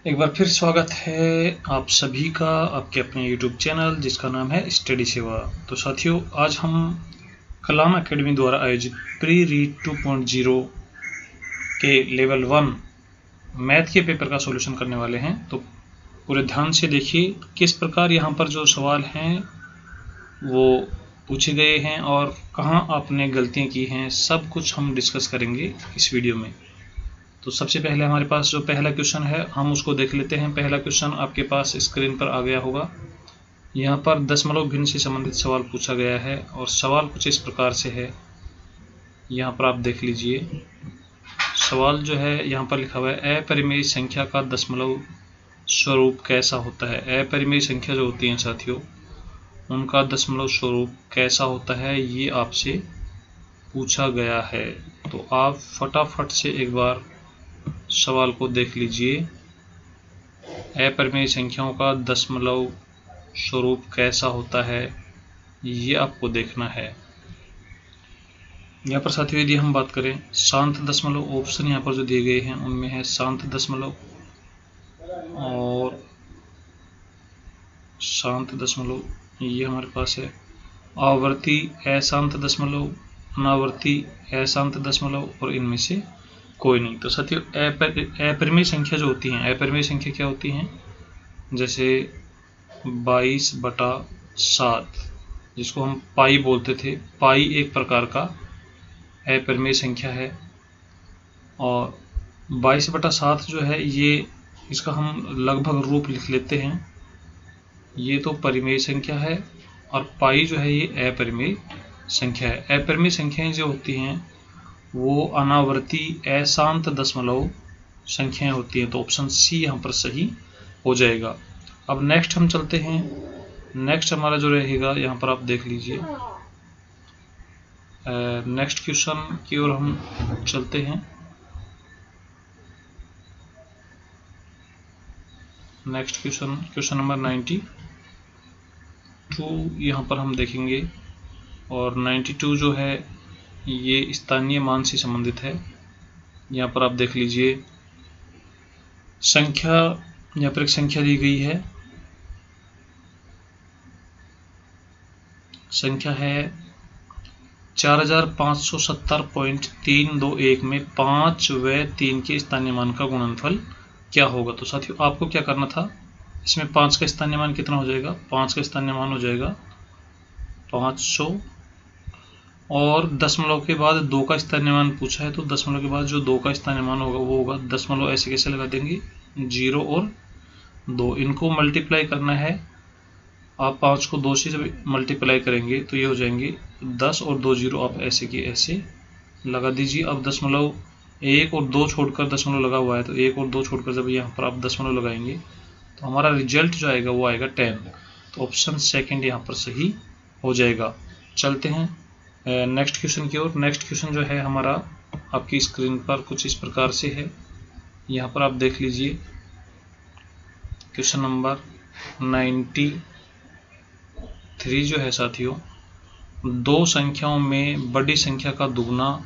एक बार फिर स्वागत है आप सभी का आपके अपने YouTube चैनल जिसका नाम है स्टडी सेवा। तो साथियों, आज हम कलाम एकेडमी द्वारा आयोजित प्री रीड 2.0 के लेवल 1 मैथ के पेपर का सॉल्यूशन करने वाले हैं। तो पूरे ध्यान से देखिए किस प्रकार यहाँ पर जो सवाल हैं वो पूछे गए हैं और कहाँ आपने गलतियाँ की हैं, सब कुछ हम डिस्कस करेंगे इस वीडियो में। तो सबसे पहले हमारे पास जो पहला क्वेश्चन है हम उसको देख लेते हैं। पहला क्वेश्चन आपके पास स्क्रीन पर आ गया होगा। यहाँ पर दशमलव भिन्न से संबंधित सवाल पूछा गया है और सवाल कुछ इस प्रकार से है। यहाँ पर आप देख लीजिए, सवाल जो है यहाँ पर लिखा हुआ है अपरिमेय संख्या का दशमलव स्वरूप कैसा होता है। अपरिमेय संख्या जो होती हैं साथियों, उनका दशमलव स्वरूप कैसा होता है ये आपसे पूछा गया है। तो आप फटाफट से एक बार सवाल को देख लीजिए। अपरिमेय संख्याओं का दशमलव स्वरूप कैसा होता है ये आपको देखना है। यहाँ पर साथियों यदि हम बात करें शांत दशमलव, ऑप्शन यहाँ पर जो दिए गए हैं उनमें है शांत दशमलव और शांत दशमलव, ये हमारे पास है आवर्ती अशांत दशमलव, अनावर्ती अशांत दशमलव और इनमें से कोई नहीं। तो साथियों अपरिमेय संख्या जो होती हैं, अपरिमेय संख्या क्या होती हैं, जैसे 22/7 जिसको हम पाई बोलते थे। पाई एक प्रकार का अपरिमेय संख्या है और 22/7 जो है ये इसका हम लगभग रूप लिख लेते हैं, ये तो परिमेय संख्या है और पाई जो है ये अपरिमेय संख्या है। अपरिमेय संख्याएं जो होती हैं वो अनावर्ती अशांत दशमलव संख्याएं होती हैं। तो ऑप्शन सी यहाँ पर सही हो जाएगा। अब नेक्स्ट हम चलते हैं। नेक्स्ट हमारा जो रहेगा यहाँ पर आप देख लीजिए, नेक्स्ट क्वेश्चन की ओर हम चलते हैं। नेक्स्ट क्वेश्चन नंबर 92 यहाँ पर हम देखेंगे और 92 जो है ये स्थानीय मान से संबंधित है। यहाँ पर आप देख लीजिए संख्या, यहाँ पर एक संख्या दी गई है, संख्या है 4570.321 में 5 व 3 के स्थानीय मान का गुणनफल क्या होगा। तो साथियों आपको क्या करना था, इसमें 5 का स्थानीय मान कितना हो जाएगा, 5 का स्थानीय मान हो जाएगा 500 और दशमलव के बाद 2 का स्थानीय मान पूछा है तो दशमलव के बाद जो 2 का स्थानीय मान होगा वो होगा दशमलव, ऐसे कैसे लगा देंगे 0 और 2, इनको मल्टीप्लाई करना है। आप 5 को 2 से जब मल्टीप्लाई करेंगे तो ये हो जाएंगे 10 और 2 0 आप ऐसे की ऐसे लगा दीजिए। अब दशमलव 1 और 2 छोड़कर दशमलव लगा हुआ है तो 1 और 2 छोड़कर जब यहाँ पर आप दशमलव लगाएंगे तो हमारा रिजल्ट जो आएगा वो आएगा 10। तो ऑप्शन सेकंड यहाँ पर सही हो जाएगा। चलते हैं नेक्स्ट क्वेश्चन की ओर। नेक्स्ट क्वेश्चन जो है हमारा आपकी स्क्रीन पर कुछ इस प्रकार से है। यहाँ पर आप देख लीजिए क्वेश्चन नंबर 93 जो है साथियों, दो संख्याओं में बड़ी संख्या का दुगना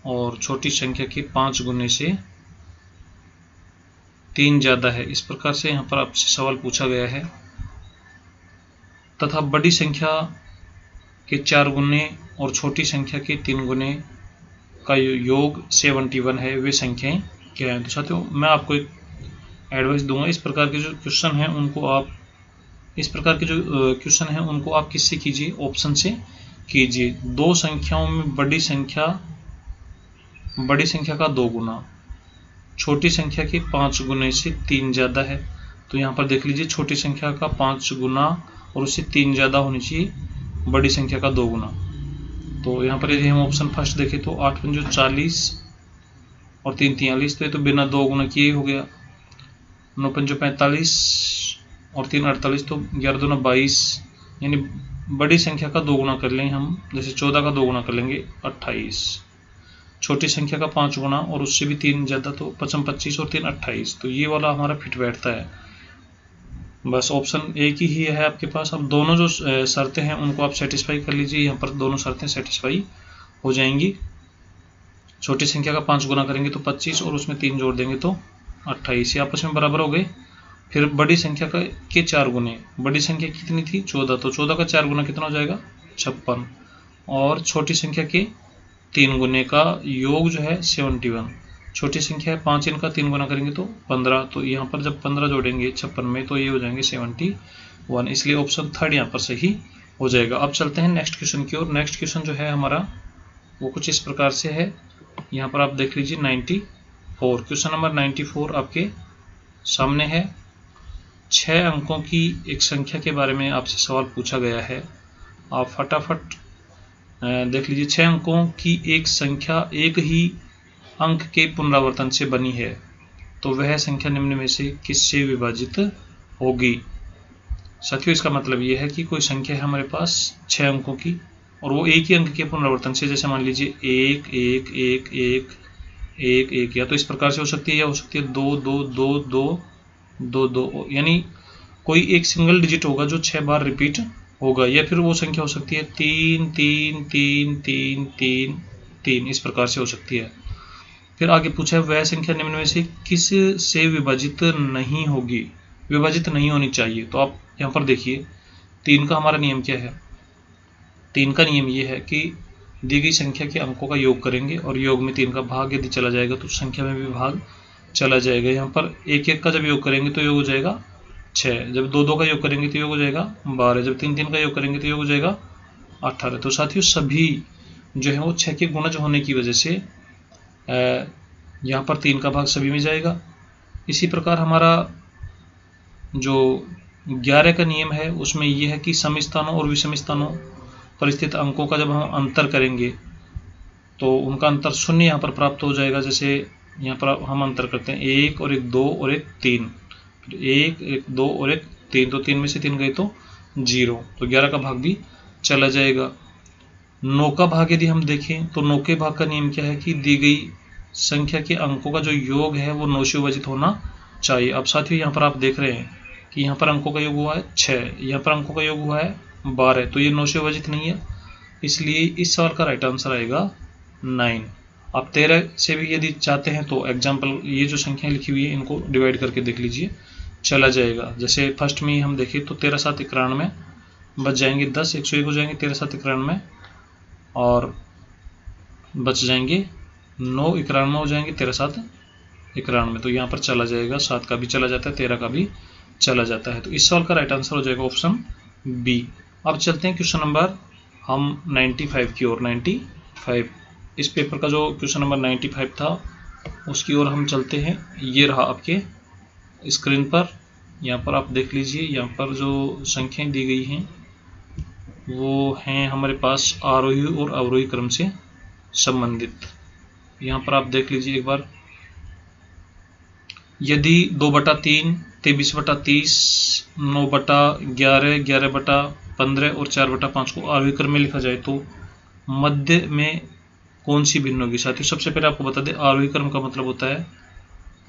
और छोटी संख्या के 5 गुने से 3 ज़्यादा है, इस प्रकार से यहाँ पर आपसे सवाल पूछा गया है। तथा बड़ी संख्या के 4 गुने और छोटी संख्या के 3 गुने का योग 71 है, वे संख्याएं क्या हैं। तो साथियों मैं आपको एक एडवाइस दूंगा, इस प्रकार के जो क्वेश्चन हैं उनको आप किससे कीजिए, ऑप्शन से कीजिए। दो संख्याओं में बड़ी संख्या का 2 गुना, छोटी संख्या के 5 गुने से 3 ज़्यादा है। तो यहाँ पर देख लीजिए छोटी संख्या का 5 गुना और उससे 3 ज़्यादा होनी चाहिए बड़ी संख्या का 2 गुना। तो यहाँ पर यदि हम ऑप्शन फर्स्ट देखें तो 8 पंजो 40 और 3 43, तो ये तो बिना 2 गुना किए हो गया। 9 पंजो 45 और 3 48, तो 11 दूना 22, यानी बड़ी संख्या का 2 गुना कर लेंगे हम, जैसे 14 का 2 गुना कर लेंगे 28, छोटी संख्या का 5 गुना और उससे भी 3 ज़्यादा तो 55 25 और 3 28, तो ये वाला हमारा फिट बैठता है। बस ऑप्शन एक ही है आपके पास। अब दोनों जो शर्तें हैं उनको आप सेटिस्फाई कर लीजिए, यहाँ पर दोनों शर्तें सेटिस्फाई हो जाएंगी। छोटी संख्या का 5 गुना करेंगे तो 25 और उसमें 3 जोड़ देंगे तो 28, ये आपस में बराबर हो गए। फिर बड़ी संख्या के 4 गुने, बड़ी संख्या कितनी थी 14, तो 14 का 4 गुना कितना हो जाएगा 56, और छोटी संख्या के 3 गुने का योग जो है 71, छोटी संख्या है 5, इनका 3 गुना करेंगे तो 15, तो यहाँ पर जब 15 जोड़ेंगे 56 में तो ये हो जाएंगे 71, इसलिए ऑप्शन थर्ड यहाँ पर सही हो जाएगा। अब चलते हैं नेक्स्ट क्वेश्चन की ओर। नेक्स्ट क्वेश्चन जो है हमारा वो कुछ इस प्रकार से है, यहाँ पर आप देख लीजिए 94, क्वेश्चन नंबर 94 आपके सामने है। 6 अंकों की एक संख्या के बारे में आपसे सवाल पूछा गया है, आप फटाफट देख लीजिए। 6 अंकों की एक संख्या एक ही अंक के पुनरावर्तन से बनी है, तो वह संख्या निम्न में से किससे विभाजित होगी। साथियों इसका मतलब यह है कि कोई संख्या है हमारे पास 6 अंकों की और वो एक ही अंक के पुनरावर्तन से, जैसे मान लीजिए 1 1 1 1 1 1, या तो इस प्रकार से हो सकती है या हो सकती है 2 2 2 2 2 2, यानी कोई एक सिंगल डिजिट होगा जो 6 बार रिपीट होगा, या फिर वो संख्या हो सकती है 3 3 3 3 3 3, इस प्रकार से हो सकती है। फिर आगे पूछा है वह संख्या निम्न में से किस से विभाजित नहीं होगी, विभाजित नहीं होनी चाहिए। तो आप यहाँ पर देखिए 3 का हमारा नियम क्या है। 3 का नियम ये है कि दी गई संख्या के अंकों का योग करेंगे और योग में 3 का भाग यदि चला जाएगा तो संख्या में भी भाग चला जाएगा। यहाँ पर 1 1 का जब योग करेंगे तो योग हो जाएगा 6, जब 2 2 का योग करेंगे तो योग हो जाएगा 12, जब 3 3 का योग करेंगे तो योग हो जाएगा 18। तो साथियों सभी जो है वो 6 के गुणज होने की वजह से यहाँ पर 3 का भाग सभी में जाएगा। इसी प्रकार हमारा जो 11 का नियम है उसमें यह है कि सम स्थानों और विषम स्थानों पर स्थित अंकों का जब हम अंतर करेंगे तो उनका अंतर 0 यहाँ पर प्राप्त हो जाएगा। जैसे यहाँ पर हम अंतर करते हैं 1 और 1 2 और 1 3, फिर 1 1 2 और 1 3, तो 3 में से 3 गए तो 0, तो 11 का भाग भी चला जाएगा। 9 का भाग यदि हम देखें तो 9 के भाग का नियम क्या है कि दी गई संख्या के अंकों का जो योग है वो 9 से विभाजित होना चाहिए। अब साथियों यहाँ पर आप देख रहे हैं कि यहाँ पर अंकों का योग हुआ है 6, यहाँ पर अंकों का योग हुआ है 12, तो ये 9 से विभाजित नहीं है, इसलिए इस सवाल का राइट आंसर आएगा 9। आप 13 से भी यदि चाहते हैं तो एग्जाम्पल ये जो संख्या लिखी हुई है इनको डिवाइड करके देख लीजिए, चला जाएगा। जैसे फर्स्ट में हम देखें तो 13 7 91 बच जाएंगे 10, 101 हो जाएंगे 13 7 91, और बच जाएंगे 9 91 हो जाएंगे 13 7 91, तो यहाँ पर चला जाएगा, 7 का भी चला जाता है 13 का भी चला जाता है, तो इस सवाल का राइट आंसर हो जाएगा ऑप्शन बी। अब चलते हैं क्वेश्चन नंबर हम 95 की ओर। 95 इस पेपर का जो क्वेश्चन नंबर 95 था उसकी ओर हम चलते हैं। ये रहा आपके स्क्रीन पर, यहाँ पर आप देख लीजिए। यहाँ पर जो संख्याएं दी गई हैं वो हैं हमारे पास आरोही और अवरोही क्रम से संबंधित। यहाँ पर आप देख लीजिए एक बार, यदि 2/3 23/30 9/11 11/15 और 4/5 को आरोही क्रम में लिखा जाए तो मध्य में कौन सी भिन्न होगी। साथियों सबसे पहले आपको बता दें आरोही क्रम का मतलब होता है,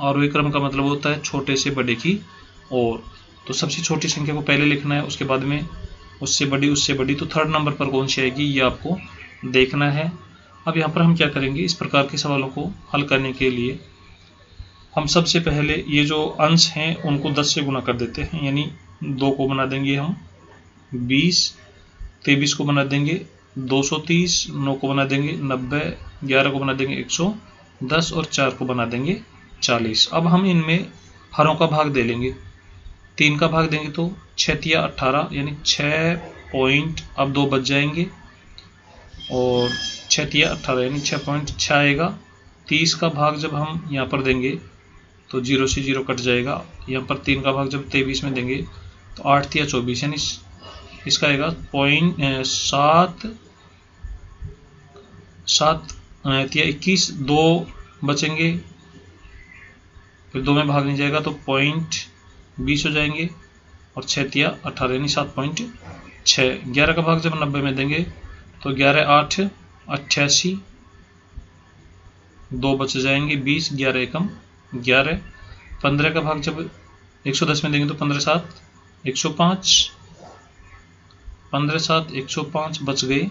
आरोही क्रम का मतलब होता है छोटे से बड़े की ओर, तो सबसे छोटी संख्या को पहले लिखना है, उसके बाद में उससे बड़ी, तो थर्ड नंबर पर कौन सी आएगी ये आपको देखना है। अब यहाँ पर हम क्या करेंगे, इस प्रकार के सवालों को हल करने के लिए हम सबसे पहले ये जो अंश हैं उनको 10 से गुना कर देते हैं, यानी 2 को बना देंगे हम 20, 23 को बना देंगे 230, 9 को बना देंगे 90, 11 को बना देंगे 110 और 4 को बना देंगे 40। अब हम इनमें हरों का भाग दे लेंगे, 3 का भाग देंगे तो 6 या 18, यानी 6 पॉइंट, अब 2 बच जाएंगे और 6 या 18 यानी 6.6 आएगा। 30 का भाग जब हम यहाँ पर देंगे तो 0 से 0 कट जाएगा। यहाँ पर 3 का भाग जब 23 में देंगे तो 8 या 24, यानी इसका आएगा 7 या 21, 2 बचेंगे, फिर 2 में भाग नहीं जाएगा तो 0.20 हो जाएंगे और 6 या 18 यानी 7.6। 11 का भाग जब 90 में देंगे तो 11 8 88, 2 बच जाएंगे 20, 11 एकम 11। 15 का भाग जब 110 में देंगे तो 15 7 105, 15 7 105 बच गए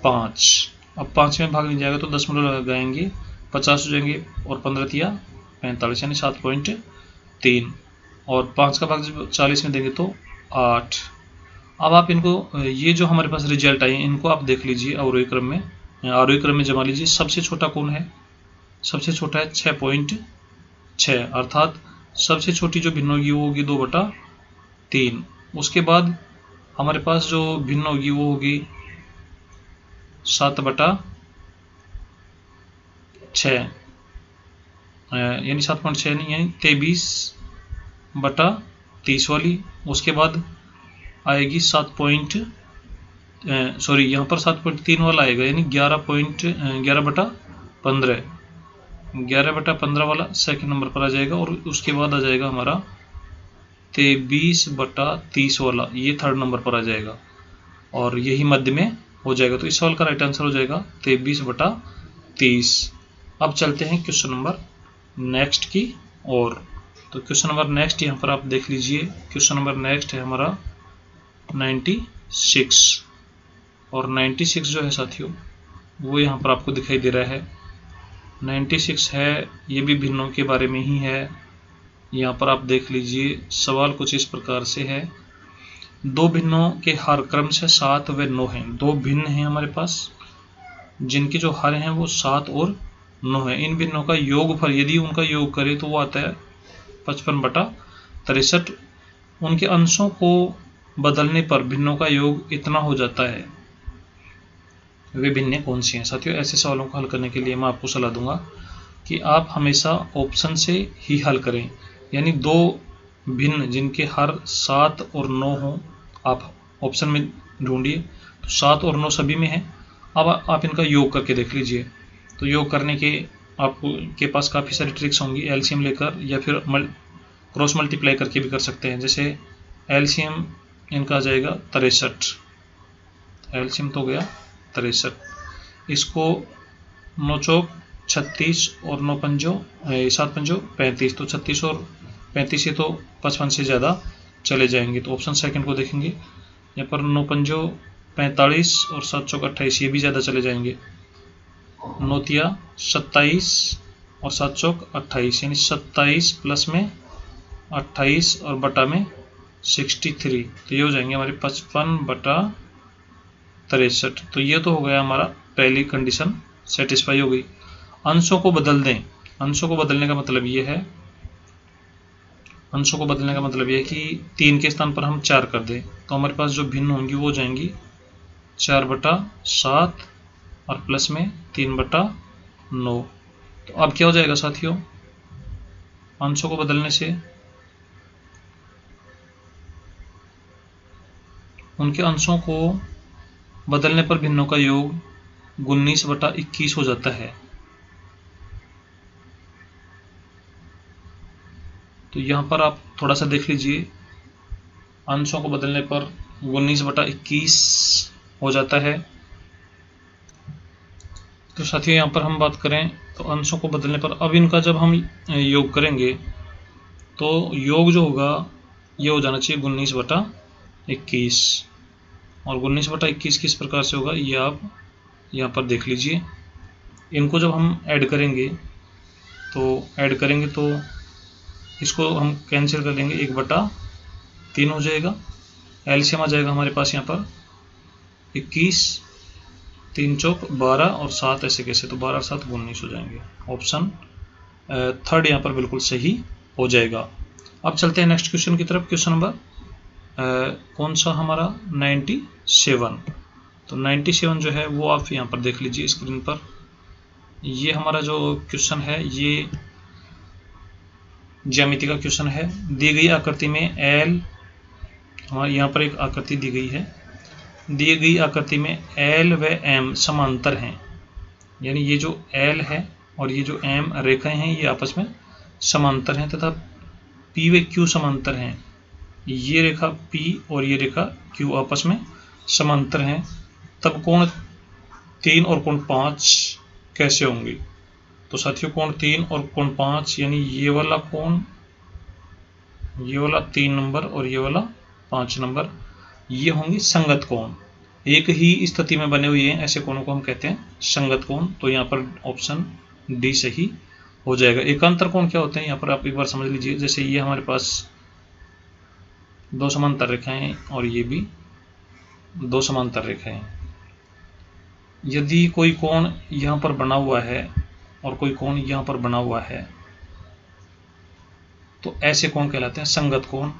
5। अब 5 में भाग नहीं जाएगा तो 10 मिनट लगाएंगे 50 हो जाएंगे और 15 या 45 यानी 7.3, और 5 का भाग जब 40 में देंगे तो 8। अब आप इनको, ये जो हमारे पास रिजल्ट आए इनको आप देख लीजिए आरोही क्रम में जमा लीजिए। सबसे छोटा कौन है? सबसे छोटा है 6.6, अर्थात सबसे छोटी जो भिन्न होगी वो होगी 2/3। उसके बाद हमारे पास जो भिन्न होगी वो होगी 7/6, यानी 7.6 नहीं, यानी 23/30 वाली। उसके बाद आएगी 7 यहाँ पर 7.3 वाला आएगा, यानी 11/15 वाला सेकंड नंबर पर आ जाएगा। और उसके बाद आ जाएगा हमारा 23/30 वाला, ये थर्ड नंबर पर आ जाएगा और यही मध्य में हो जाएगा। तो इस सवाल का राइट आंसर हो जाएगा 23/30। अब चलते हैं क्वेश्चन नंबर नेक्स्ट की ओर। तो क्वेश्चन नंबर नेक्स्ट यहाँ पर आप देख लीजिए। क्वेश्चन नंबर नेक्स्ट है हमारा 96, और 96 जो है साथियों वो यहाँ पर आपको दिखाई दे रहा है। 96 है, ये भी भिन्नों के बारे में ही है। यहाँ पर आप देख लीजिए, सवाल कुछ इस प्रकार से है। दो भिन्नों के हर क्रमशः 7 व 9 हैं। दो भिन्न हैं हमारे पास जिनके जो हर हैं वो 7 और 9 है। इन भिन्नों का योगफल यदि उनका योग करें तो वो आता है 55/63। उनके अंशों को बदलने पर भिन्नों का योग इतना हो जाता है। वे भिन्न कौन सी हैं? साथियों, ऐसे सवालों को हल करने के लिए मैं आपको सलाह दूंगा कि आप हमेशा ऑप्शन से ही हल करें, यानी दो भिन्न जिनके हर 7 और 9 हों, आप ऑप्शन में ढूंढिए। तो 7 और 9 सभी में है। अब आप इनका योग करके देख लीजिए। तो योग करने के आपके पास काफ़ी सारी ट्रिक्स होंगी, एलसीएम लेकर या फिर क्रॉस मल्टीप्लाई करके भी कर सकते हैं। जैसे एलसीएम इनका आ जाएगा 63, एलसीएम तो गया 63। इसको 9 चौक 36 और 9 पंजों 7 पंजों 35, तो 36 और 35 से तो 55 से ज़्यादा चले जाएंगे। तो ऑप्शन सेकंड को देखेंगे, यहाँ पर 9 पंजों 45 और 7 चौक 28, ये भी ज़्यादा चले जाएंगे। 9 तिया 27 और 7 चौक 28, यानी 27 प्लस में 28 और बटा में 63, तो ये हो जाएंगे हमारे 55/63। तो ये तो हो गया हमारा पहली कंडीशन सेटिस्फाई हो गई। अंशों को बदल दें। अंशों को बदलने का मतलब ये है, कि 3 के स्थान पर हम 4 कर दें तो हमारे पास जो भिन्न होंगी वो जाएंगी 4/7 और प्लस में 3/9। तो अब क्या हो जाएगा साथियों? अंशों को बदलने से उनके अंशों को बदलने पर भिन्नों का योग 19/21 हो जाता है। तो यहाँ पर आप थोड़ा सा देख लीजिए, अंशों को बदलने पर 19/21 हो जाता है। तो साथियों यहाँ पर हम बात करें तो अंशों को बदलने पर अब इनका जब हम योग करेंगे तो योग जो होगा ये हो जाना चाहिए 19/21। और 19/21 किस प्रकार से होगा ये आप यहाँ पर देख लीजिए। इनको जब हम ऐड करेंगे तो इसको हम कैंसिल कर देंगे, 1/3 हो जाएगा। एलसीएम आ जाएगा हमारे पास यहाँ पर 21, 3 चौक 12 और 7 ऐसे कैसे, तो 12 और 7 19 हो जाएंगे। ऑप्शन थर्ड यहाँ पर बिल्कुल सही हो जाएगा। अब चलते हैं नेक्स्ट क्वेश्चन की तरफ। क्वेश्चन नंबर कौन सा हमारा 97। तो 97 जो है वो आप यहाँ पर देख लीजिए स्क्रीन पर। ये हमारा जो क्वेश्चन है ये ज्यामिति का क्वेश्चन है। दी गई आकृति में एल, हमारे यहाँ पर एक आकृति दी गई है। दी गई आकृति में एल व एम समांतर हैं, यानी ये जो एल है और ये जो एम रेखाएं हैं ये आपस में समांतर हैं, तथा पी व क्यू समांतर हैं। ये रेखा पी और ये रेखा क्यू आपस में समांतर हैं, तब कोण 3 और कोण 5 कैसे होंगे? तो साथियों कोण 3 और कोण 5 यानी ये वाला कोण, ये वाला 3 नंबर और ये वाला 5 नंबर, ये होंगे संगत कोण। एक ही स्थिति में बने हुए हैं ऐसे कोणों को हम कहते हैं संगत कोण। तो यहाँ पर ऑप्शन डी सही हो जाएगा। एकांतर कोण क्या होते हैं यहाँ पर आप एक बार समझ लीजिए। जैसे ये हमारे पास दो समांतर रेखाएं और ये भी दो समांतर रेखाएं। यदि कोई कोण यहाँ पर बना हुआ है और कोई कोण यहाँ पर बना हुआ है तो ऐसे कोण कहलाते हैं संगत कोण।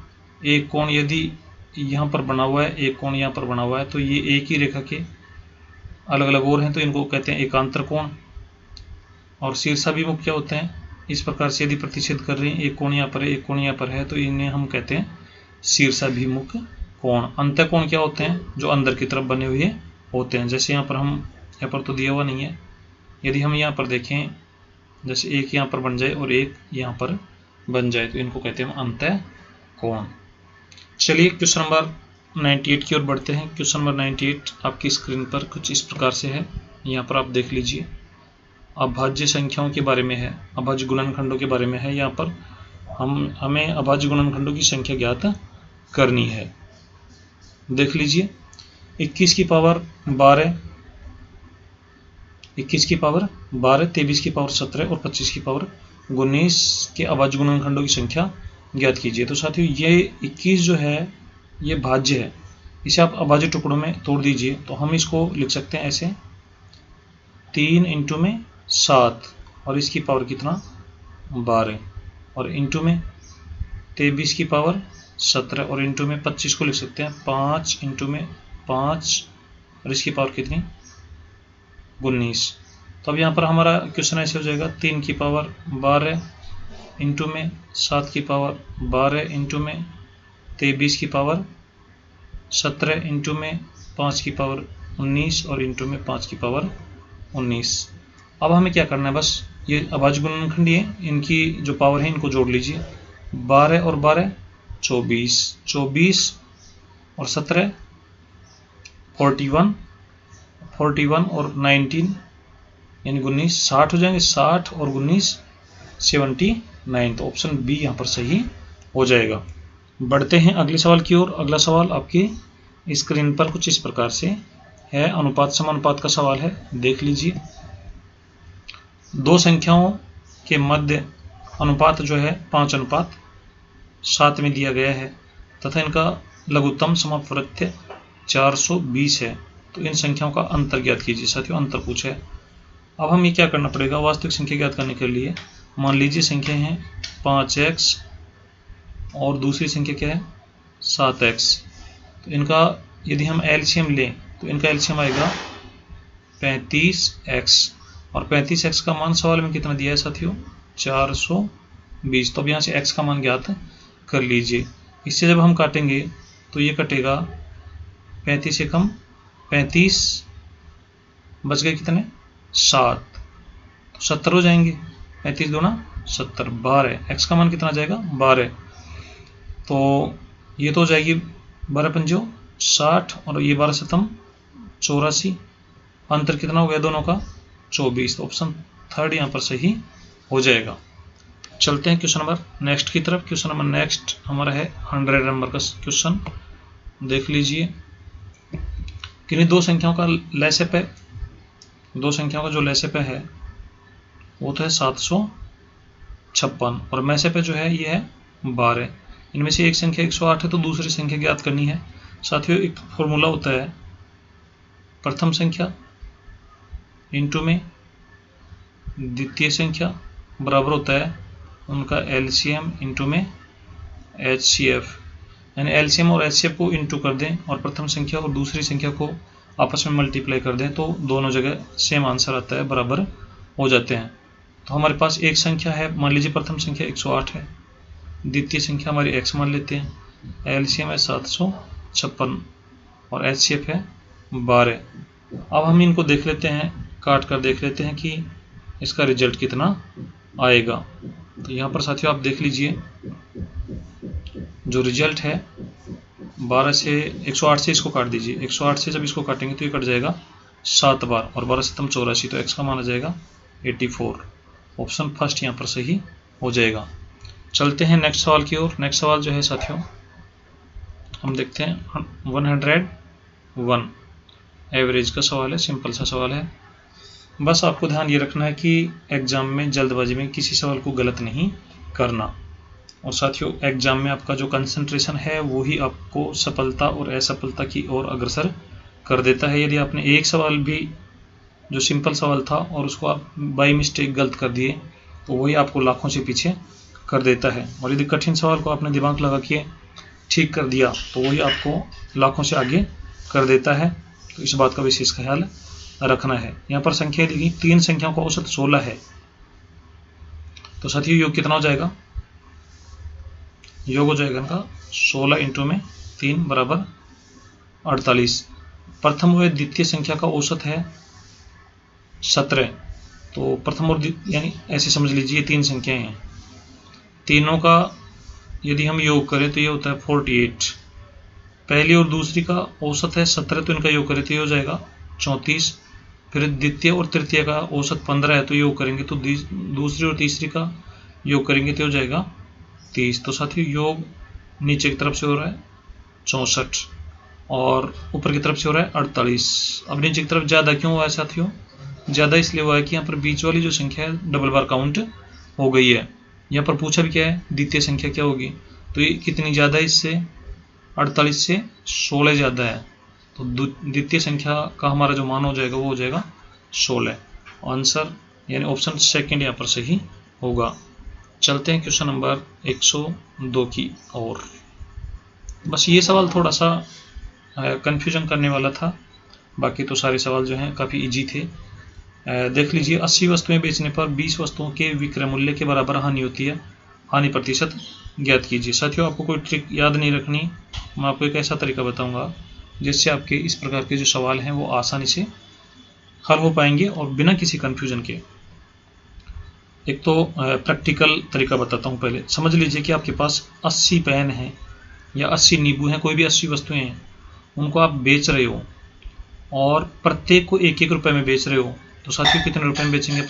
एक कोण यदि यहाँ पर बना हुआ है, एक कोण यहाँ पर बना हुआ है, तो ये एक ही रेखा के अलग अलग ओर हैं तो इनको कहते हैं एकांतर कोण। और शीर्षाभिमुख क्या होते हैं, इस प्रकार से यदि प्रतिच्छेद कर रहे हैं, एक कोण यहाँ पर है, एक कोण यहाँ पर है, तो इन्हें हम कहते हैं शीर्षाभिमुख कोण। अंतःकोण क्या होते हैं, जो अंदर की तरफ बने हुए होते हैं। जैसे यहाँ पर तो दिया हुआ नहीं है, यदि हम यहाँ पर देखें, जैसे एक यहाँ पर बन जाए और एक यहाँ पर बन जाए तो इनको कहते हैं अंतःकोण। चलिए क्वेश्चन नंबर 98 की ओर बढ़ते हैं। क्वेश्चन नंबर 98 आपकी स्क्रीन पर कुछ इस प्रकार से है, यहाँ पर आप देख लीजिए। अभाज्य संख्याओं के बारे में है, अभाज्य गुणनखंडों के बारे में है। यहाँ पर हमें अभाज्य गुणनखंडों की संख्या ज्ञात करनी है। देख लीजिए, 21 की पावर 12, 21 की पावर 12, 23 की पावर 17 और 25 की पावर 19 के अभाज्य गुणनखंडों की संख्या ज्ञात कीजिए। तो साथियों ये 21 जो है ये भाज्य है, इसे आप अभाज्य टुकड़ों में तोड़ दीजिए। तो हम इसको लिख सकते हैं ऐसे, 3 इंटू में 7 और इसकी पावर कितना 12 और इंटू में 23 की पावर 17 और इंटू में 25 को लिख सकते हैं 5 इंटू में 5 और इसकी पावर कितनी 19। तो अब यहाँ पर हमारा क्वेश्चन ऐसे हो जाएगा, 3 की पावर 12 इंटू में 7 की पावर 12 इंटू में 23 की पावर 17 इंटू में 5 की पावर 19 और इंटू में 5 की पावर 19। अब हमें क्या करना है, बस ये अभाज्य गुणनखंडी है, इनकी जो पावर है इनको जोड़ लीजिए। 12 और 12 24, 24 और 17 41, 41 और 19 यानी 19 60 हो जाएंगे, 60 और 19 79। तो ऑप्शन बी यहाँ पर सही हो जाएगा। बढ़ते हैं अगले सवाल की ओर। अगला सवाल आपकी स्क्रीन पर कुछ इस प्रकार से है, अनुपात समानुपात का सवाल है। देख लीजिए, दो संख्याओं के मध्य अनुपात जो है 5:7 में दिया गया है तथा इनका लघुत्तम समवर्त्य 420 है। तो इन संख्याओं का अंतर ज्ञात कीजिए। साथियों अंतर पूछा है। अब हमें क्या करना पड़ेगा, वास्तविक संख्या ज्ञात करने के लिए मान लीजिए संख्या है 5x और दूसरी संख्या क्या है 7x। तो इनका यदि हम एलसीएम लें तो इनका एलसीएम आएगा 35x और 35x का मान सवाल में कितना दिया है साथियों 420। तो अब यहाँ से x का मान ज्ञात कर लीजिए। इससे जब हम काटेंगे तो ये कटेगा 35 से कम 35, बच गए कितने 7, तो 70 हो जाएंगे। 35 दूना 70, 12, x का मान कितना जाएगा 12। तो ये तो हो जाएगी 12 पंजो 60 और ये 12 सतम 84। अंतर कितना हो गया दोनों का 24। तो ऑप्शन थर्ड यहाँ पर सही हो जाएगा। चलते हैं क्वेश्चन नंबर नेक्स्ट की तरफ। क्वेश्चन नंबर नेक्स्ट हमारा है 100 नंबर का क्वेश्चन। देख लीजिए, किन्हीं दो संख्याओं का लैसेप है, दो संख्याओं का जो लैसेप है वो तो है 756 और मैसेप जो है ये है 12। इनमें से एक संख्या 108 है तो दूसरी संख्या ज्ञात करनी है। साथियों एक फॉर्मूला होता है, प्रथम संख्या इंटू में द्वितीय संख्या बराबर होता है उनका एलसीएम इंटू में एचसीएफ। यानी एलसीएम और एचसीएफ को इंटू कर दें और प्रथम संख्या और दूसरी संख्या को आपस में मल्टीप्लाई कर दें तो दोनों जगह सेम आंसर आता है, बराबर हो जाते हैं। तो हमारे पास एक संख्या है, मान लीजिए प्रथम संख्या 108 है, द्वितीय संख्या हमारी x मान लेते हैं, एलसीएम है 756 और एचसीएफ है 12। अब हम इनको देख लेते हैं, काट कर देख लेते हैं कि इसका रिजल्ट कितना आएगा। तो यहाँ पर साथियों आप देख लीजिए, जो रिजल्ट है 12 से 108 से इसको काट दीजिए, 108 से जब इसको काटेंगे तो ये कट जाएगा 7 बार और 12 सतम 84, तो x का मान आ जाएगा 84। ऑप्शन फर्स्ट यहाँ पर सही हो जाएगा। चलते हैं नेक्स्ट सवाल की ओर। नेक्स्ट सवाल जो है साथियों हम देखते हैं 101 एवरेज का सवाल है, सिंपल सा सवाल है। बस आपको ध्यान ये रखना है कि एग्ज़ाम में जल्दबाजी में किसी सवाल को गलत नहीं करना। और साथियों, एग्ज़ाम में आपका जो कंसंट्रेशन है वो ही आपको सफलता और असफलता की ओर अग्रसर कर देता है। यदि आपने एक सवाल भी जो सिंपल सवाल था और उसको आप बाई मिस्टेक गलत कर दिए तो वही आपको लाखों से पीछे कर देता है। और यदि कठिन सवाल को आपने दिमाग लगा के ठीक कर दिया तो वही आपको लाखों से आगे कर देता है। तो इस बात का विशेष ख्याल रखना है। यहाँ पर संख्या दी गई, 3 संख्याओं का औसत 16 है। तो साथियों योग कितना हो जाएगा? योग हो जाएगा इनका 16 इंटू में 3 बराबर 48। प्रथम व द्वितीय संख्या का औसत है 17। तो प्रथम और यानी ऐसे समझ लीजिए 3 संख्याएं हैं, तीनों का यदि हम योग करें तो ये होता है 48। पहली और दूसरी का औसत है 17, तो इनका योग करें तो ये हो जाएगा 34। फिर द्वितीय और तृतीय का औसत 15 है, तो योग करेंगे तो दूसरी और तीसरी का योग करेंगे तो हो जाएगा 30। तो साथियों योग नीचे की तरफ से हो रहा है 64 और ऊपर की तरफ से हो रहा है 48। अब नीचे की तरफ ज़्यादा क्यों हुआ है साथियों? ज़्यादा इसलिए हुआ है कि यहाँ पर बीच वाली जो संख्या है डबल बार काउंट हो गई है। यहाँ पर पूछा भी क्या है, द्वितीय संख्या क्या होगी, तो ये कितनी ज़्यादा है इससे? 48 से 16 ज़्यादा है। तो द्वितीय संख्या का हमारा जो मान हो जाएगा वो हो जाएगा 16। आंसर यानी ऑप्शन सेकंड यहाँ पर सही होगा। चलते हैं क्वेश्चन नंबर 102 की ओर। बस ये सवाल थोड़ा सा कन्फ्यूजन करने वाला था, बाकी तो सारे सवाल जो हैं काफ़ी इजी थे। देख लीजिए, 80 वस्तुएं बेचने पर 20 वस्तुओं के विक्रय मूल्य के बराबर हानि होती है, हानि प्रतिशत ज्ञात कीजिए। साथियों आपको कोई ट्रिक याद नहीं रखनी, मैं आपको एक ऐसा तरीका बताऊंगा जिससे आपके इस प्रकार के जो सवाल हैं वो आसानी से हल हो पाएंगे और बिना किसी कन्फ्यूजन के। एक तो प्रैक्टिकल तरीका बताता हूँ। पहले समझ लीजिए कि आपके पास 80 पेन हैं या 80 नींबू हैं, कोई भी 80 वस्तुएं हैं, उनको आप बेच रहे हो और प्रत्येक को 1-1 रुपये में बेच रहे हो। तो साथियों कितने रुपए में बेचेंगे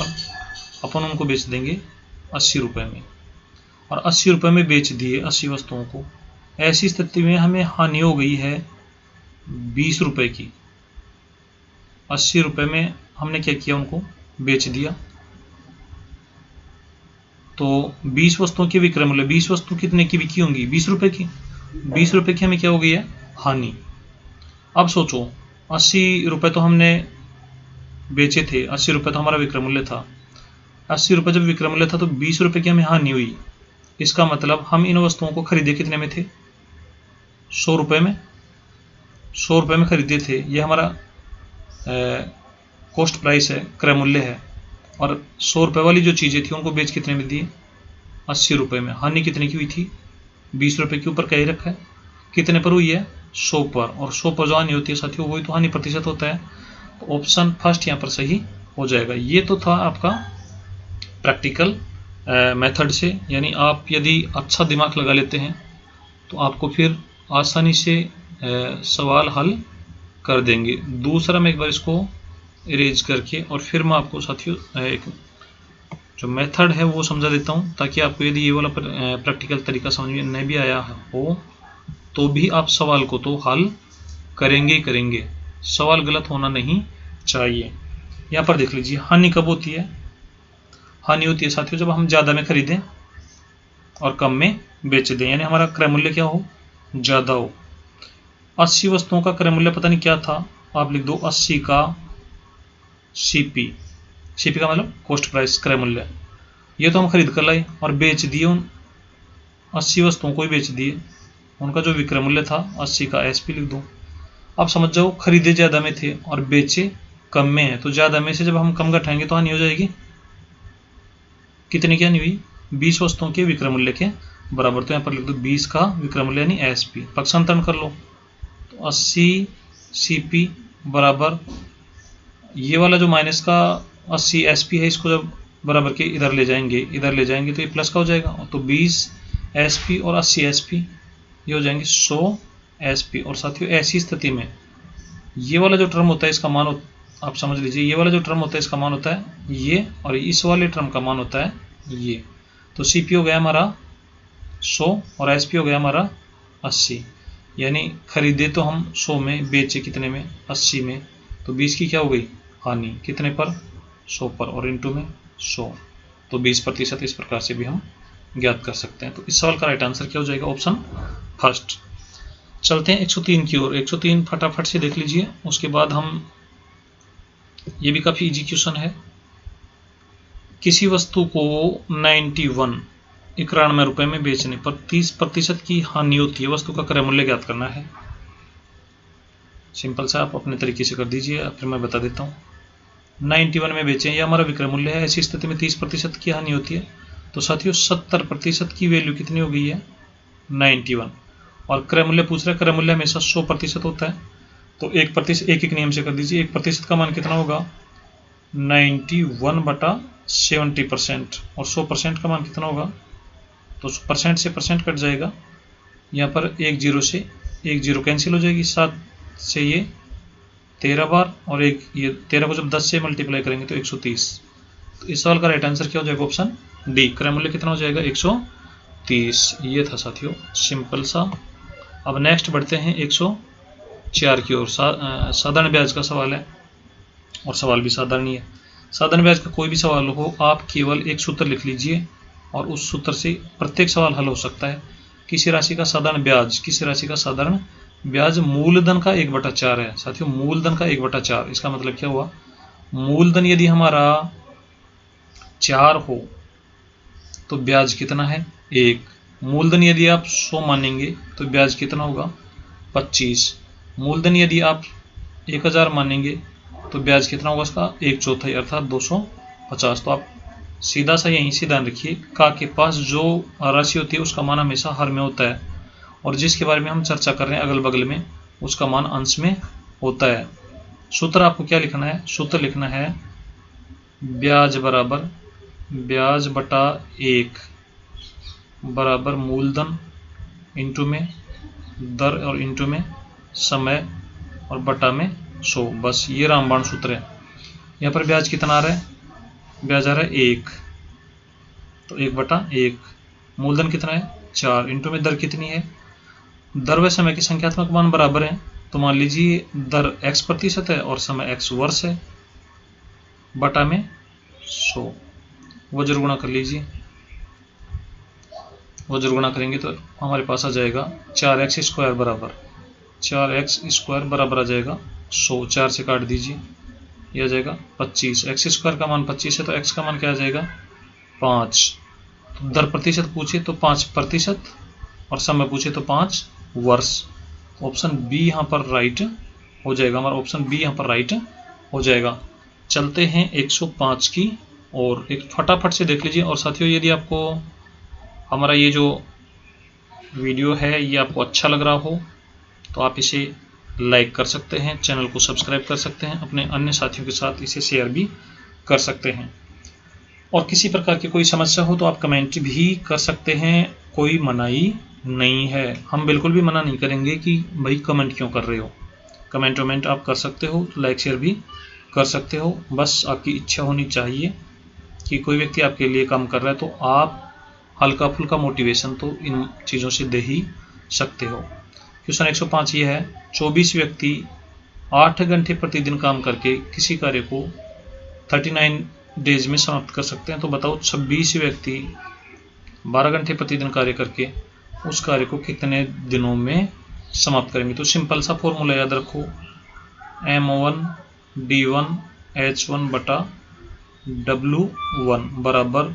अपन उनको बेच देंगे 80 रुपये में। और 80 रुपये में बेच दिए 80 वस्तुओं को। ऐसी स्थिति में हमें हानि हो गई है 20 रुपये की। 80 रुपये में हमने क्या किया, उनको बेच दिया। तो 20 वस्तुओं की विक्रय मूल्य, 20 वस्तु कितने की बिकी होंगी? 20 रुपये की। 20 रुपये की हमें क्या हो गई है? हानि। अब सोचो, 80 रुपये तो हमने बेचे थे, 80 रुपये तो हमारा विक्रय मूल्य था। 80 रुपये जब विक्रय मूल्य था तो 20 रुपये की हमें हानि हुई। इसका मतलब हम इन वस्तुओं को खरीदे कितने में थे? 100 रुपये में। 100 रुपये में खरीदे थे, ये हमारा कॉस्ट प्राइस है, क्रय मूल्य है। और 100 रुपये वाली जो चीज़ें थी उनको बेच कितने में दिए? 80 रुपये में। हानि कितने की हुई थी? 20 रुपये के ऊपर क्या ही रखा है, कितने पर हुई है? 100 पर। और 100 पर जो हानि होती है साथियों वही तो हानि प्रतिशत होता है। तो ऑप्शन फर्स्ट यहाँ पर सही हो जाएगा। ये तो था आपका प्रैक्टिकल मेथड से, यानी आप यदि अच्छा दिमाग लगा लेते हैं तो आपको फिर आसानी से सवाल हल कर देंगे। दूसरा मैं एक बार इसको इरेज करके और फिर मैं आपको साथियों एक जो मेथड है वो समझा देता हूँ, ताकि आपको यदि ये वाला प्रैक्टिकल तरीका समझ में नहीं भी आया हो तो भी आप सवाल को तो हल करेंगे ही करेंगे। सवाल गलत होना नहीं चाहिए। यहाँ पर देख लीजिए, हानि कब होती है? हानि होती है साथियों जब हम ज़्यादा में खरीदें और कम में बेच दें, यानी हमारा क्रय मूल्य क्या हो? ज़्यादा हो। 80 वस्तुओं का क्रय मूल्य पता नहीं क्या था, आप लिख दो 80 का सीपी। सीपी का मतलब कॉस्ट प्राइस, क्रय मूल्य। ये तो हम खरीद कर लाए और बेच दिए, उन 80 वस्तुओं को ही बेच दिए। उनका जो विक्रय मूल्य था 80 का एसपी लिख दो। अब समझ जाओ, खरीदे ज़्यादा में थे और बेचे कम में है, तो ज़्यादा में से जब हम कम घटाएंगे तो हानि हो जाएगी। कितने की हानि हुई? 20 वस्तुओं के विक्रय मूल्य के बराबर। तो यहाँ पर लिख दो 20 का विक्रय मूल्य यानी एसपी। पक्षांतरण कर लो तो 80 सीपी बराबर ये वाला जो माइनस का 80 एसपी है, इसको जब बराबर के इधर ले जाएंगे तो ये प्लस का हो जाएगा। तो 20 एसपी और 80 एसपी ये हो जाएंगे 100 एसपी। और साथियों ऐसी स्थिति में ये वाला जो टर्म होता है इसका मान आप समझ लीजिए, ये वाला जो टर्म होता है इसका मान होता है ये, और इस वाले टर्म का मान होता है ये। तो सीपी हो गया हमारा 100 और एसपी हो गया हमारा 80। यानी खरीदे तो हम 100 में, बेचे कितने में? 80 में। तो 20 की क्या हो गई? हानि। कितने पर? 100 पर और इंटू में 100, तो 20%। इस प्रकार से भी हम ज्ञात कर सकते हैं। तो इस सवाल का राइट आंसर क्या हो जाएगा? Option first. चलते हैं 103 की ओर। 103 फटाफट से देख लीजिए। उसके बाद हम, ये भी काफी इजी क्वेश्चन है। किसी वस्तु को 91 रुपए में बेचने पर 30% की हानि होती है। वस्तु का क्रय मूल्य ज्ञात करना है। सिंपल सा, आप अपने तरीके से कर दीजिए, फिर मैं बता देता हूँ। 91 में बेचें, यह हमारा विक्रय मूल्य है। ऐसी स्थिति में 30% की हानि होती है। तो साथियों 70% की वैल्यू कितनी हो गई है? 91। और क्रय मूल्य पूछ रहा है, क्रय मूल्य हमेशा 100% होता है। तो 1%, एक नियम से कर दीजिए। 1% का मान कितना होगा? 91/70%। और 100% का मान कितना होगा? तो परसेंट से परसेंट कट जाएगा। यहाँ पर एक जीरो से एक जीरो कैंसिल हो जाएगी। 7 से ये 13 बार, और एक ये 13 को जब 10 से मल्टीप्लाई करेंगे तो 130। तो इस सवाल का राइट आंसर क्या हो जाएगा? Option D. क्रय मूल्य कितना हो जाएगा? 130। ये था साथियों सिंपल सा। अब नेक्स्ट बढ़ते हैं 104 की ओर। साधारण ब्याज का सवाल है, और सवाल भी साधारण ही है। साधारण ब्याज का कोई भी सवाल हो, आप केवल एक सूत्र लिख लीजिए और उस सूत्र से प्रत्येक सवाल हल हो सकता है। किसी राशि का साधारण ब्याज, किसी राशि का साधारण ब्याज मूलधन का 1/4 है। साथियों मूलधन का 1/4, इसका मतलब क्या हुआ? मूलधन यदि हमारा 4 हो तो ब्याज कितना है? 1। मूलधन यदि आप 100 मानेंगे तो ब्याज कितना होगा? 25। मूलधन यदि आप 1000 मानेंगे तो ब्याज कितना होगा? उसका 1/4 अर्थात 250। तो आप सीधा सा यहीं से ध्यान रखिए, का के पास जो राशि होती है उसका मान हमेशा हर में होता है, और जिसके बारे में हम चर्चा कर रहे हैं अगल बगल में, उसका मान अंश में होता है। सूत्र आपको क्या लिखना है? सूत्र लिखना है ब्याज बराबर ब्याज बटा 1 बराबर मूलधन इंटू में दर और इंटू में समय और बटा में 100। बस ये रामबाण सूत्र है। यहाँ पर ब्याज कितना आ रहा है? ब्याज आ रहा है 1, तो 1/1। मूलधन कितना है? 4, इंटू में दर कितनी है? दर व समय के संख्यात्मक मान बराबर हैं, तो मान लीजिए दर x% है और समय x वर्ष है, बटा में 100। वज्र गुणा कर लीजिए। वज्र गुणा करेंगे तो हमारे पास आ जाएगा 4x² बराबर 4x² बराबर आ जाएगा 100। 4 से काट दीजिए, यह आ जाएगा 25। x² का मान 25 है तो x का मान क्या आ जाएगा? 5। तो दर प्रतिशत पूछे तो 5%, और समय पूछे तो 5 वर्ष। ऑप्शन बी यहाँ पर राइट हो जाएगा। हमारा ऑप्शन बी यहाँ पर राइट हो जाएगा। चलते हैं 105 की और एक फटाफट से देख लीजिए। और साथियों यदि आपको हमारा ये जो वीडियो है ये आपको अच्छा लग रहा हो तो आप इसे लाइक कर सकते हैं, चैनल को सब्सक्राइब कर सकते हैं, अपने अन्य साथियों के साथ इसे शेयर भी कर सकते हैं। और किसी प्रकार की कोई समस्या हो तो आप कमेंट भी कर सकते हैं, कोई मनाही नहीं है। हम बिल्कुल भी मना नहीं करेंगे कि भाई कमेंट क्यों कर रहे हो। कमेंट आप कर सकते हो, लाइक शेयर भी कर सकते हो। बस आपकी इच्छा होनी चाहिए कि कोई व्यक्ति आपके लिए काम कर रहा है तो आप हल्का फुल्का मोटिवेशन तो इन चीज़ों से दे ही सकते हो। क्वेश्चन 105 ये है, 24 व्यक्ति 8 घंटे प्रतिदिन काम करके किसी कार्य को 39 डेज में समाप्त कर सकते हैं। तो बताओ 26 व्यक्ति 12 घंटे प्रतिदिन कार्य करके उस कार्य को कितने दिनों में समाप्त करेंगे। तो सिंपल सा फॉर्मूला याद रखो, M1D1H1 बटा W1 बराबर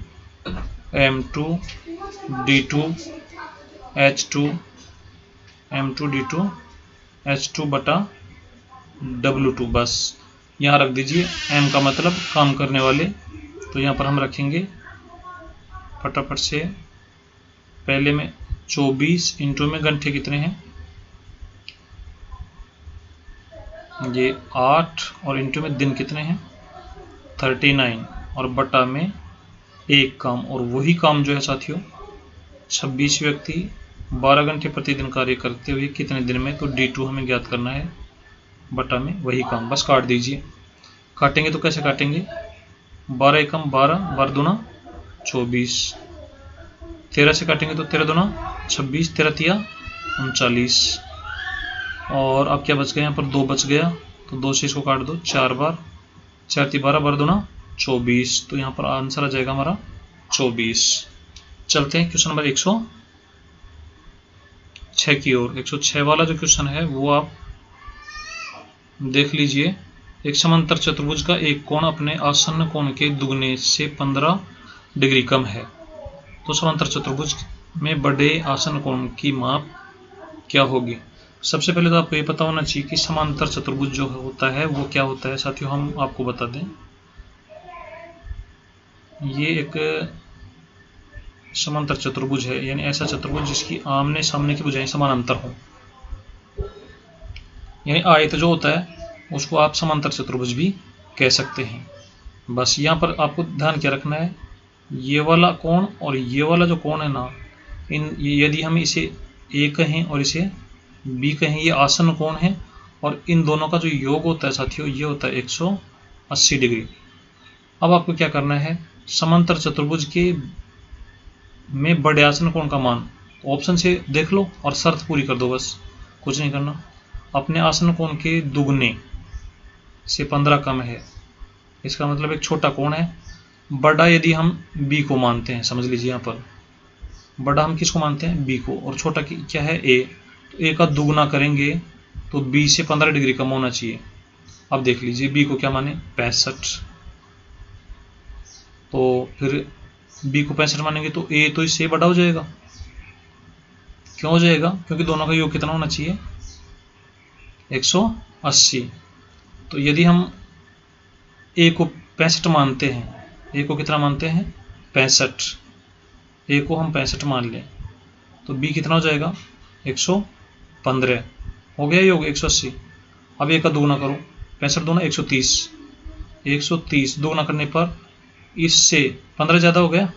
M2D2H2 बटा W2। बस यहाँ रख दीजिए, M का मतलब काम करने वाले, तो यहाँ पर हम रखेंगे फटाफट से। पहले में 24 इंटू में घंटे कितने हैं? ये 8, और इंटू में दिन कितने हैं? 39, और बटा में एक काम। और वही काम जो है साथियों 26 व्यक्ति 12 घंटे प्रतिदिन कार्य करते हुए कितने दिन में, तो D2 हमें ज्ञात करना है, बटा में वही काम। बस काट दीजिए। काटेंगे तो कैसे काटेंगे? 12 एकम 12, 12 दूना 24। 13 से काटेंगे तो 13 दूना 26, 13 तिया 39। और अब क्या बच गया? यहाँ पर 2 बच गया, तो 2 से इसको काट दो 4 बार, 4 × 12, 12 दूना 24। तो यहाँ पर आंसर आ जाएगा हमारा 24। चलते हैं क्वेश्चन नंबर 106 की ओर। 106 वाला जो क्वेश्चन है वो आप देख लीजिए। एक समांतर चतुर्भुज का एक कोण अपने आसन्न कोण के दुगने से 15 डिग्री कम है। तो समांतर चतुर्भुज में बड़े आसन्न कोण की माप क्या होगी? सबसे पहले तो आपको ये पता होना चाहिए कि समांतर चतुर्भुज जो होता है वो क्या होता है। साथियों, हम आपको बता दें, ये एक समांतर चतुर्भुज है, यानी ऐसा चतुर्भुज जिसकी आमने सामने की भुजाएं समानांतर हो। यानी आयत जो होता है उसको आप समांतर चतुर्भुज भी कह सकते हैं। बस यहाँ पर आपको ध्यान क्या रखना है, ये वाला कोण और ये वाला जो कोण है ना, यदि हम इसे ए कहें और इसे बी कहें, ये आसन्न कोण है और इन दोनों का जो योग होता है साथियों, ये होता है 180 डिग्री। अब आपको क्या करना है, समांतर चतुर्भुज के में बड़े आसन्न कोण का मान ऑप्शन से देख लो और शर्त पूरी कर दो, बस कुछ नहीं करना। अपने आसन्न कोण के दुगने से 15 कम है, इसका मतलब एक छोटा कोण है। बड़ा यदि हम बी को मानते हैं, समझ लीजिए यहाँ पर बड़ा हम किसको मानते हैं, बी को, और छोटा क्या है, ए। तो ए का दुगना करेंगे तो बी से 15 डिग्री कम होना चाहिए। अब देख लीजिए बी को क्या माने, 65। तो फिर बी को 65 मानेंगे तो ए तो इससे बड़ा हो जाएगा। क्यों हो जाएगा? क्योंकि दोनों का योग कितना होना चाहिए, 180। तो यदि हम ए को 65 मानते हैं, ए को कितना मानते हैं, 65, ए को हम 65 मान लें तो बी कितना हो जाएगा, 115। हो गया योग 180। अब ए का दुगना करो, 65 दूना 130, 130 दुगना करने पर इससे 15 ज़्यादा हो गया।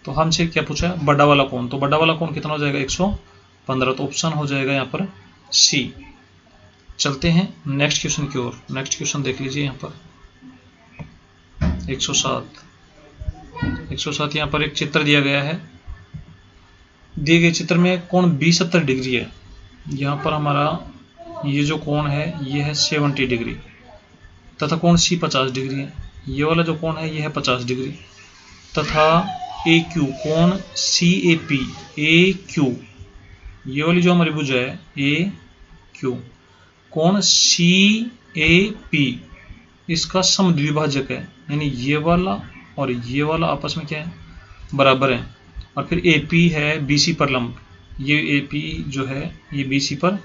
तो हमसे क्या पूछा है, बड़ा वाला कोण। तो बड़ा वाला कोण कितना हो जाएगा, 115। तो ऑप्शन हो जाएगा यहाँ पर सी। चलते हैं नेक्स्ट क्वेश्चन की ओर। नेक्स्ट क्वेश्चन देख लीजिए यहाँ पर 107 यहाँ पर एक चित्र दिया गया है। दिए गए चित्र में कोण बी 70 डिग्री है। यहाँ पर हमारा ये जो कोण है ये है 70 डिग्री तथा कोण सी 50 डिग्री है। ये वाला जो कोण है ये है 50 डिग्री तथा ए क्यू कोण सी ए पी, ए क्यू ये वाली जो हमारी भुजा है ए क्यू कोण सी ए पी इसका समद्विभाजक है, यानी ये वाला और ये वाला आपस में क्या है, बराबर है। और फिर ए पी है बीसी पर लंब, ये ए पी जो है ये बीसी पर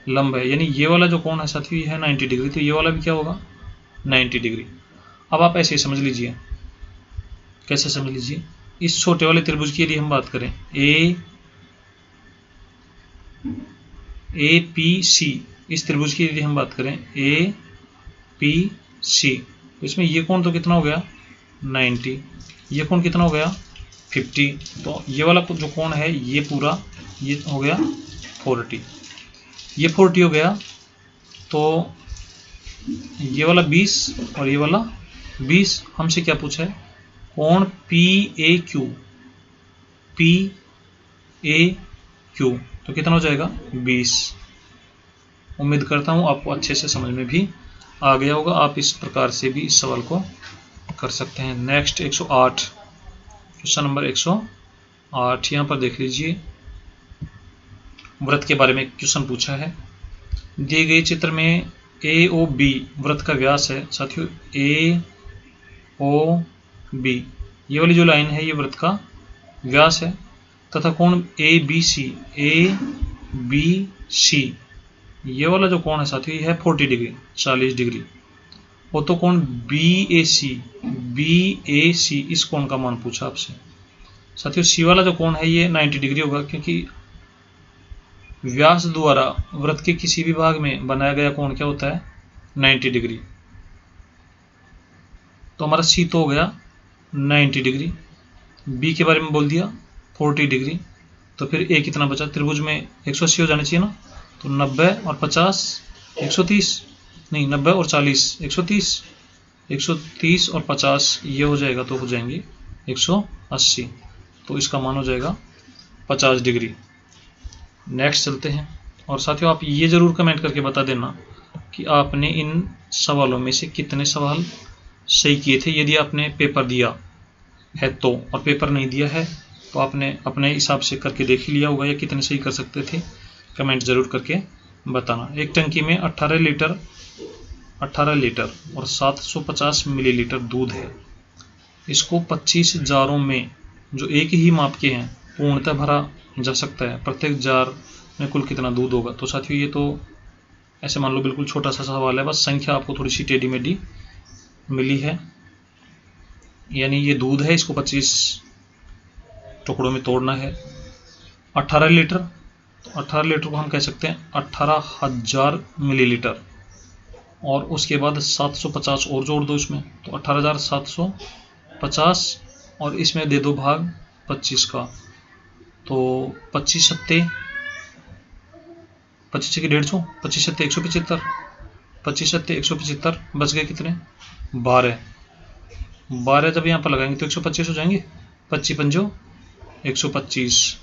लंब है, यानी ये वाला जो कोण है साथियों ये है 90 डिग्री। तो ये वाला भी क्या होगा, 90 डिग्री। अब आप ऐसे ही समझ लीजिए, कैसे समझ लीजिए, इस छोटे वाले त्रिभुज की यदि हम बात करें ए पी सी, इस त्रिभुज की यदि हम बात करें ए पी सी, तो इसमें ये कोण तो कितना हो गया 90, ये कोण कितना हो गया 50। तो ये वाला जो कोण है ये पूरा ये हो गया 40, ये 40 हो गया। तो ये वाला 20 और ये वाला 20। हमसे क्या पूछा है, कोण P A Q, P A Q, तो कितना हो जाएगा 20। उम्मीद करता हूँ आपको अच्छे से समझ में भी आ गया होगा। आप इस प्रकार से भी इस सवाल को कर सकते हैं। नेक्स्ट 108, क्वेश्चन नंबर 108 यहाँ पर देख लीजिए। वृत्त के बारे में क्वेश्चन पूछा है। दिए गए चित्र में ए ओ बी वृत्त का व्यास है साथियों, ए ओ बी ये वाली जो लाइन है ये वृत्त का व्यास है तथा कोण A B C, A B C ये वाला जो कोण है साथियों ये है 40 डिग्री, 40 डिग्री। और तो कोण बी ए सी इस कोण का मान पूछा आपसे साथियों। सी वाला जो कोण है ये 90 डिग्री होगा, क्योंकि व्यास द्वारा वृत्त के किसी भी भाग में बनाया गया कोण क्या होता है 90 डिग्री। तो हमारा सी तो हो गया 90 डिग्री, बी के बारे में बोल दिया 40 डिग्री। तो फिर ए कितना बचा, त्रिभुज में 180 हो जाना चाहिए ना, तो 90 और 50 130, नहीं 90 और 40 130, 130 और 50 ये हो जाएगा तो हो जाएंगे 180। तो इसका मान हो जाएगा 50 डिग्री। नेक्स्ट चलते हैं। और साथियों आप ये ज़रूर कमेंट करके बता देना कि आपने इन सवालों में से कितने सवाल सही किए थे यदि आपने पेपर दिया है तो, और पेपर नहीं दिया है तो आपने अपने हिसाब से करके देख ही लिया होगा या कितने सही कर सकते थे, कमेंट ज़रूर करके बताना। एक टंकी में 18 लीटर और 750 मिलीलीटर दूध है। इसको 25 जारों में जो एक ही माप के हैं पूर्णतः भरा जा सकता है। प्रत्येक जार में कुल कितना दूध होगा? तो साथियों ये तो ऐसे मान लो बिल्कुल छोटा सा सवाल है, बस संख्या आपको थोड़ी सी टेढ़ी मेढ़ी मिली है। यानी ये दूध है, इसको 25 टुकड़ों में तोड़ना है। 18 लीटर, तो 18 लीटर को हम कह सकते हैं 18,000 मिलीलीटर, और उसके बाद 750 और जोड़ दो इसमें, तो 18,750, और इसमें दे दो भाग 25 का, तो 25 सत्ते 25 की 150, 25 सत्ते 175, 25 सत्ते 175, बच गए कितने? 12 जब यहाँ पर लगाएंगे तो 125 हो जाएंगे। 25 पंजो 125,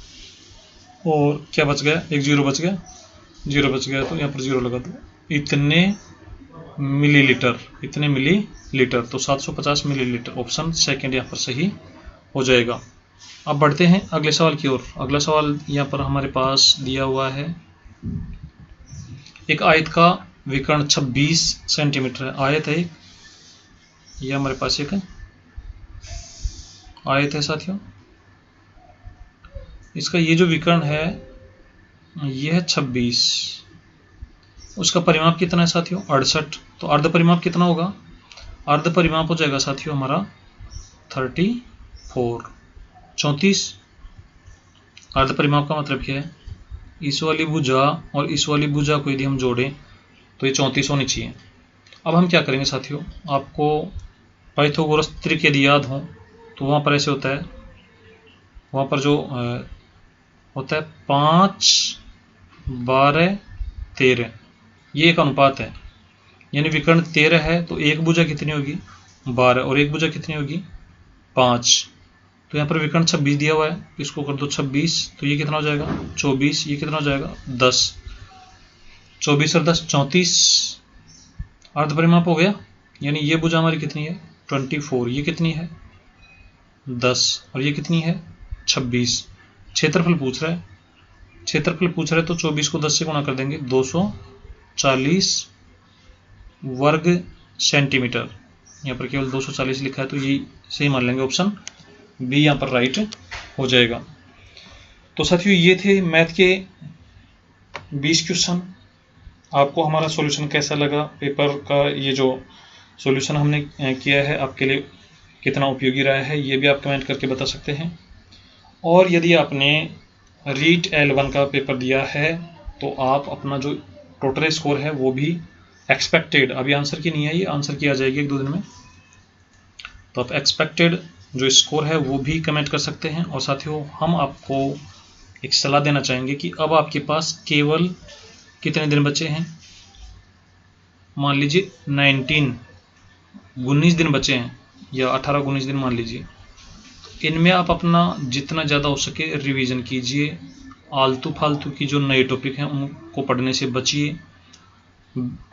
और क्या बच गया? एक जीरो बच गया, तो यहाँ पर जीरो लगा दो। इतने मिलीलीटर, तो 750 मिलीलीटर, ऑप्शन सेकंड यहाँ पर सही हो जाएगा। अब बढ़ते हैं अगले सवाल की ओर। अगला सवाल यहाँ पर हमारे पास दिया हुआ है, एक आयत का विकर्ण 26 सेंटीमीटर है। आयत है ये हमारे पास एक आयत है साथियों। इसका ये जो विकर्ण है ये है 26, उसका परिमाप कितना है साथियों? 68। तो अर्ध परिमाप कितना होगा? अर्ध परिमाप हो जाएगा साथियों हमारा 34। अर्ध परिमाप का मतलब क्या है? इस वाली भुजा और इस वाली भुजा को यदि हम जोड़ें तो ये 34 होनी चाहिए। अब हम क्या करेंगे साथियों, आपको पाइथागोरस त्रिक यदि याद हो तो वहाँ पर ऐसे होता है, वहाँ पर जो होता है 5, 12, 13, ये एक अनुपात है। यानी विकर्ण 13 है तो एक भुजा कितनी होगी? 12, और एक भुजा कितनी होगी? 5। तो यहाँ पर विकर्ण 26 दिया हुआ है, इसको कर दो 26, तो ये कितना हो जाएगा? 24। ये कितना हो जाएगा? 10। 24 और 10 34, अर्ध परिमाप हो गया। यानी ये भुजा हमारी कितनी है? 24। ये कितनी है? 10, और ये कितनी है? 26। क्षेत्रफल पूछ रहा है, तो 24 को 10 से गुणा कर देंगे, 240 वर्ग सेंटीमीटर। यहाँ पर केवल 240 लिखा है तो ये सही मान लेंगे, ऑप्शन बी यहाँ पर राइट हो जाएगा। तो साथियों ये थे मैथ के 20 क्वेश्चन। आपको हमारा सॉल्यूशन कैसा लगा? पेपर का ये जो सॉल्यूशन हमने किया है आपके लिए कितना उपयोगी रहा है, ये भी आप कमेंट करके बता सकते हैं। और यदि आपने रीट L1 का पेपर दिया है तो आप अपना जो टोटल स्कोर है वो भी एक्सपेक्टेड, अभी आंसर की नहीं है, ये आंसर की आ जाएगी 1-2 दिन में, तो आप एक्सपेक्टेड जो स्कोर है वो भी कमेंट कर सकते हैं। और साथियों हम आपको एक सलाह देना चाहेंगे कि अब आपके पास केवल कितने दिन बचे हैं? मान लीजिए 19 दिन बचे हैं, या 18-19 दिन मान लीजिए। इनमें आप अपना जितना ज़्यादा हो सके रिवीजन कीजिए। आलतू फालतू की जो नए टॉपिक हैं उनको पढ़ने से बचिए,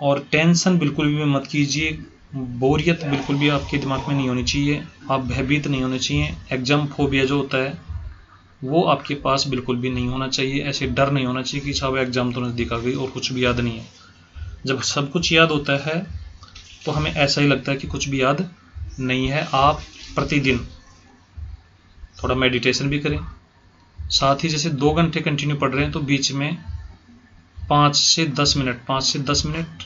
और टेंशन बिल्कुल भी मत कीजिए। बोरियत बिल्कुल भी आपके दिमाग में नहीं होनी चाहिए, आप भयभीत नहीं होने चाहिए। एग्जाम फोबिया जो होता है वो आपके पास बिल्कुल भी नहीं होना चाहिए। ऐसे डर नहीं होना चाहिए कि साहब एग्जाम तो नज़दीक आ गई और कुछ भी याद नहीं है। जब सब कुछ याद होता है तो हमें ऐसा ही लगता है कि कुछ भी याद नहीं है। आप प्रतिदिन थोड़ा मेडिटेशन भी करें, साथ ही जैसे 2 घंटे कंटिन्यू पढ़ रहे हैं तो बीच में 5 से 10 मिनट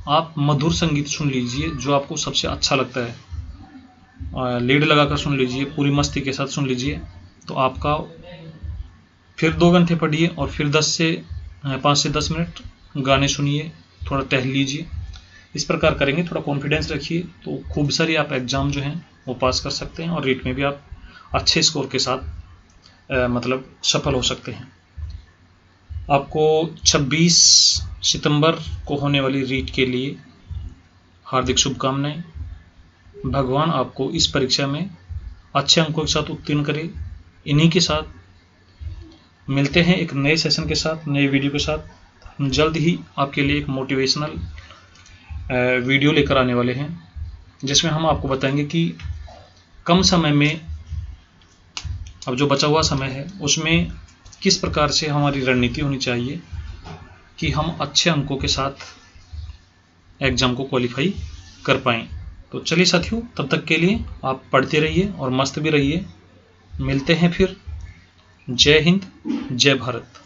आप मधुर संगीत सुन लीजिए जो आपको सबसे अच्छा लगता है। लीड लगाकर सुन लीजिए, पूरी मस्ती के साथ सुन लीजिए, तो आपका फिर 2 घंटे पढ़िए और फिर 5 से 10 मिनट गाने सुनिए, थोड़ा टहल लीजिए। इस प्रकार करेंगे, थोड़ा कॉन्फिडेंस रखिए, तो खूब सारी आप एग्ज़ाम जो हैं वो पास कर सकते हैं और रीट में भी आप अच्छे स्कोर के साथ मतलब सफल हो सकते हैं। आपको 26 सितंबर को होने वाली रीट के लिए हार्दिक शुभकामनाएं। भगवान आपको इस परीक्षा में अच्छे अंकों के साथ उत्तीर्ण करे। इन्हीं के साथ मिलते हैं एक नए सेशन के साथ, नए वीडियो के साथ। हम जल्द ही आपके लिए एक मोटिवेशनल वीडियो लेकर आने वाले हैं। जिसमें हम आपको बताएंगे कि कम समय में, अब जो बचा हुआ समय है उसमें किस प्रकार से हमारी रणनीति होनी चाहिए कि हम अच्छे अंकों के साथ एग्ज़ाम को क्वालिफाई कर पाएँ। तो चलिए साथियों, तब तक के लिए आप पढ़ते रहिए और मस्त भी रहिए। मिलते हैं फिर। जय हिंद, जय भारत।